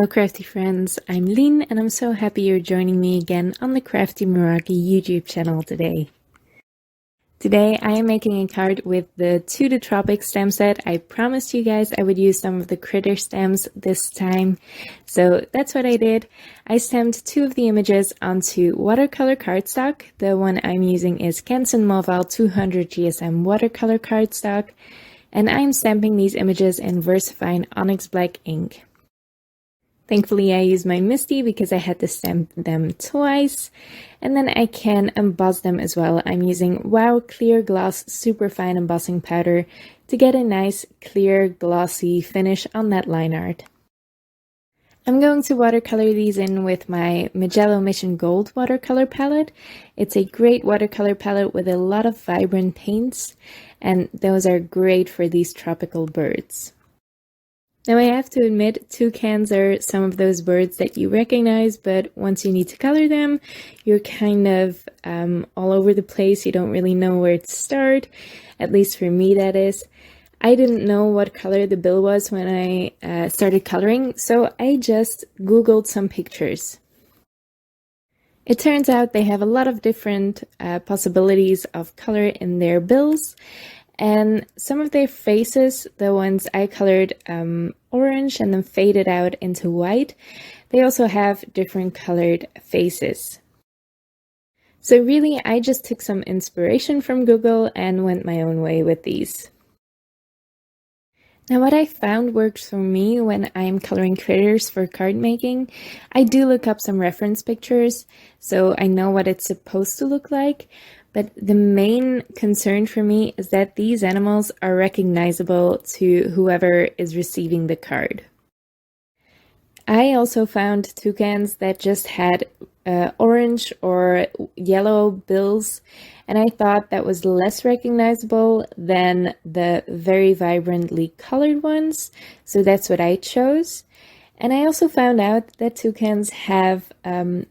Hello crafty friends, I'm Lynn and I'm so happy you're joining me again on the Crafty Meraki YouTube channel today. Today I am making a card with the Tou The Tropics stamp set. I promised you guys I would use some of the critter stamps this time, so that's what I did. I stamped two of the images onto watercolor cardstock. The one I'm using is Canson Montval 200 GSM watercolor cardstock, and I'm stamping these images in Versafine onyx black ink. Thankfully I used my Misty because I had to stamp them twice, and then I can emboss them as well. I'm using Wow Clear Gloss Superfine Embossing Powder to get a nice clear glossy finish on that line art. I'm going to watercolor these in with my Magello Mission Gold watercolor palette. It's a great watercolor palette with a lot of vibrant paints, and those are great for these tropical birds. Now I have to admit, toucans are some of those birds that you recognize, but once you need to color them, you're kind of all over the place. You don't really know where to start, at least for me that is. I didn't know what color the bill was when I started coloring, so I just Googled some pictures. It turns out they have a lot of different possibilities of color in their bills. And some of their faces, the ones I colored orange and then faded out into white, they also have different colored faces. So really, I just took some inspiration from Google and went my own way with these. Now what I found works for me when I'm coloring critters for card making, I do look up some reference pictures, so I know what it's supposed to look like. But the main concern for me is that these animals are recognizable to whoever is receiving the card. I also found toucans that just had orange or yellow bills, and I thought that was less recognizable than the very vibrantly colored ones, so that's what I chose. And I also found out that toucans have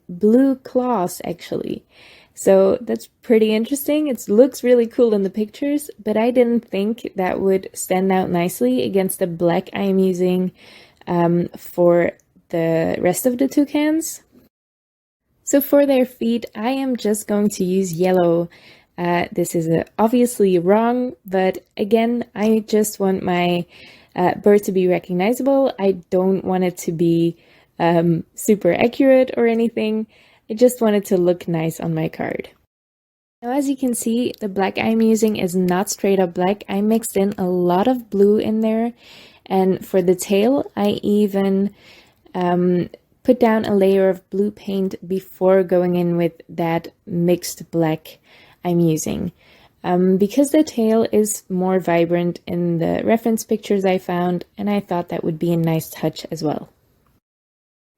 blue claws actually. So that's pretty interesting. It looks really cool in the pictures, but I didn't think that would stand out nicely against the black I'm using for the rest of the toucans. So for their feet, I am just going to use yellow. This is obviously wrong, but again, I just want my bird to be recognizable. I don't want it to be super accurate or anything. I just want it to look nice on my card. Now as you can see, the black I'm using is not straight up black. I mixed in a lot of blue in there, and for the tail I even put down a layer of blue paint before going in with that mixed black I'm using. Because the tail is more vibrant in the reference pictures I found, and I thought that would be a nice touch as well.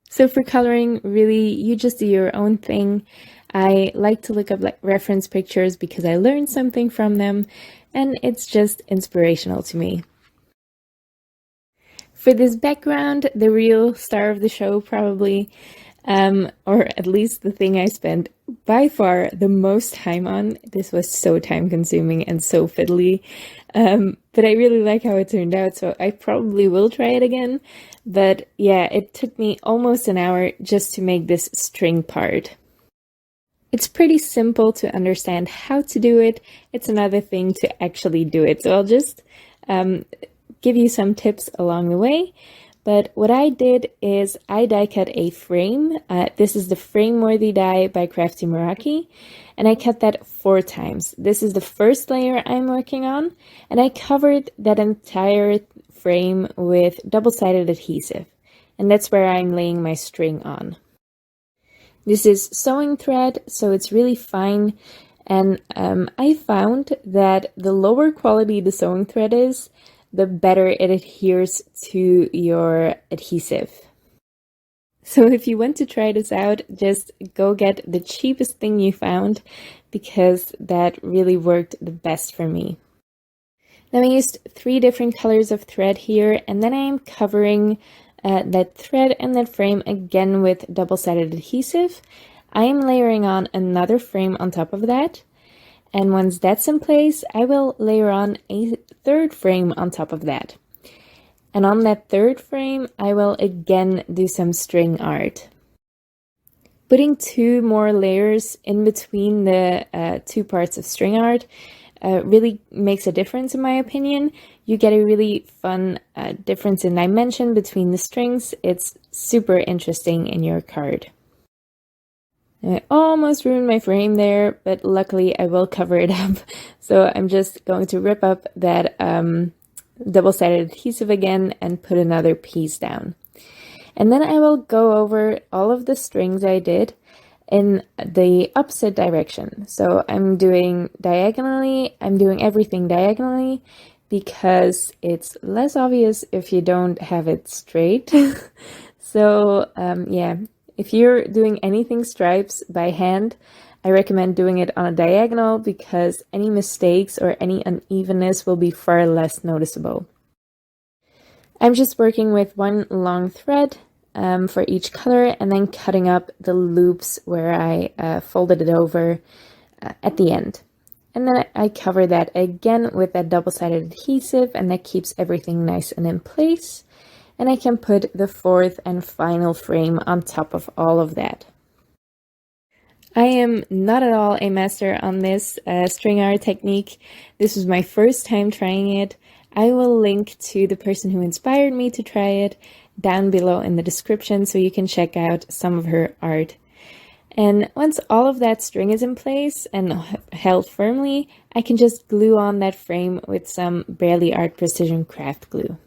So for coloring, really, you just do your own thing. I like to look up reference pictures because I learned something from them, and it's just inspirational to me. For this background, the real star of the show probably, or at least the thing I spent by far the most time on. This was so time consuming and so fiddly, but I really like how it turned out, so I probably will try it again. But yeah, it took me almost an hour just to make this string part. It's pretty simple to understand how to do it. It's another thing to actually do it. So I'll just give you some tips along the way. But what I did is I die cut a frame. This is the Frame-Worthy die by Crafty Meraki, and I cut that 4 times. This is the first layer I'm working on, and I covered that entire frame with double-sided adhesive, and that's where I'm laying my string on. This is sewing thread, so it's really fine, and I found that the lower quality the sewing thread is, the better it adheres to your adhesive. So if you want to try this out, just go get the cheapest thing you found, because that really worked the best for me. Now I used 3 different colors of thread here, and then I am covering that thread and that frame again with double-sided adhesive. I am layering on another frame on top of that, and once that's in place, I will layer on a 3rd frame on top of that. And on that third frame, I will again do some string art. Putting 2 more layers in between the 2 parts of string art really makes a difference in my opinion. You get a really fun difference in dimension between the strings. It's super interesting in your card. I almost ruined my frame there, but luckily I will cover it up. So I'm just going to rip up that double-sided adhesive again and put another piece down. And then I will go over all of the strings I did in the opposite direction. So I'm doing diagonally, I'm doing everything diagonally because it's less obvious if you don't have it straight. So yeah, if you're doing anything stripes by hand, I recommend doing it on a diagonal because any mistakes or any unevenness will be far less noticeable. I'm just working with 1 long thread for each color and then cutting up the loops where I folded it over at the end. And then I cover that again with that double-sided adhesive, and that keeps everything nice and in place. And I can put the 4th and final frame on top of all of that. I am not at all a master on this string art technique. This was my first time trying it. I will link to the person who inspired me to try it down below in the description so you can check out some of her art. And once all of that string is in place and held firmly, I can just glue on that frame with some Barely Art Precision Craft glue.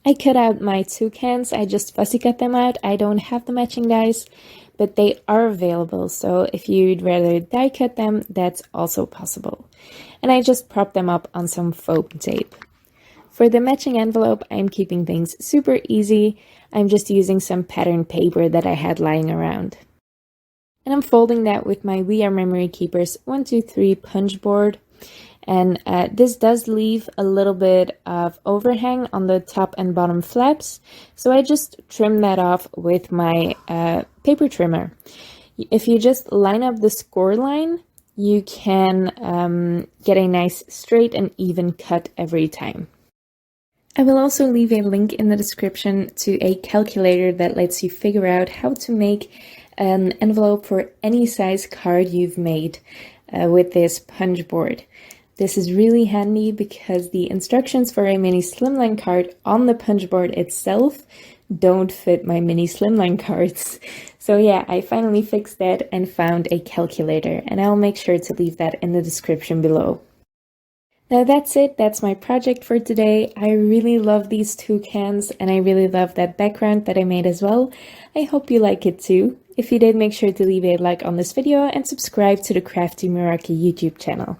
I cut out my toucans, I just fussy cut them out. I don't have the matching dies, but they are available, so if you'd rather die cut them, that's also possible. And I just prop them up on some foam tape. For the matching envelope, I'm keeping things super easy. I'm just using some pattern paper that I had lying around. And I'm folding that with my We Are Memory Keepers 123 punch board. And this does leave a little bit of overhang on the top and bottom flaps, so I just trim that off with my paper trimmer. If you just line up the score line, you can get a nice straight and even cut every time. I will also leave a link in the description to a calculator that lets you figure out how to make an envelope for any size card you've made with this punch board. This is really handy because the instructions for a mini slimline card on the punch board itself don't fit my mini slimline cards. So yeah, I finally fixed that and found a calculator, and I'll make sure to leave that in the description below. Now that's it, that's my project for today. I really love these toucans and I really love that background that I made as well. I hope you like it too. If you did, make sure to leave a like on this video and subscribe to the Crafty Meraki YouTube channel.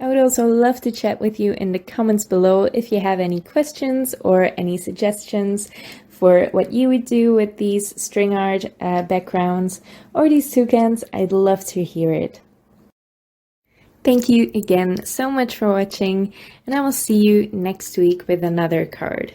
I would also love to chat with you in the comments below if you have any questions or any suggestions for what you would do with these string art backgrounds or these toucans. I'd love to hear it. Thank you again so much for watching, and I will see you next week with another card.